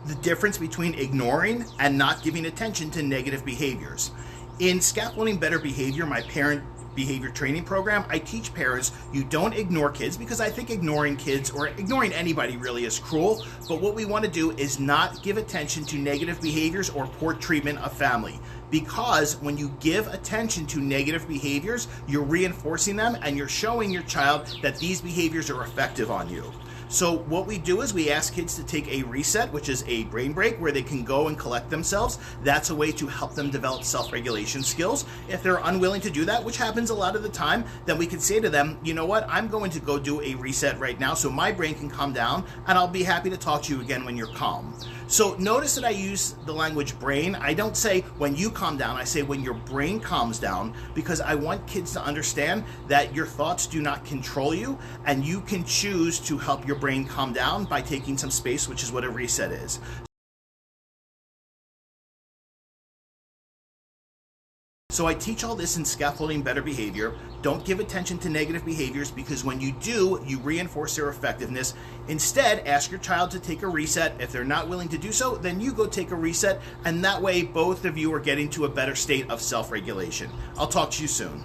the difference between ignoring and not giving attention to negative behaviors. In Scaffolding Better Behavior, my parent behavior training program, I teach parents you don't ignore kids, because I think ignoring kids or ignoring anybody really is cruel, but what we want to do is not give attention to negative behaviors or poor treatment of family. Because when you give attention to negative behaviors, you're reinforcing them and you're showing your child that these behaviors are effective on you. So what we do is we ask kids to take a reset, which is a brain break where they can go and collect themselves. That's a way to help them develop self-regulation skills. If they're unwilling to do that, which happens a lot of the time, then we can say to them, you know what, I'm going to go do a reset right now so my brain can calm down, and I'll be happy to talk to you again when you're calm. So notice that I use the language brain. I don't say when you calm down, I say when your brain calms down, because I want kids to understand that your thoughts do not control you, and you can choose to help your brain calm down by taking some space, which is what a reset is. So I teach all this in Scaffolding Better Behavior. Don't give attention to negative behaviors, because when you do, you reinforce their effectiveness. Instead, ask your child to take a reset. If they're not willing to do so, then you go take a reset, and that way both of you are getting to a better state of self-regulation. I'll talk to you soon.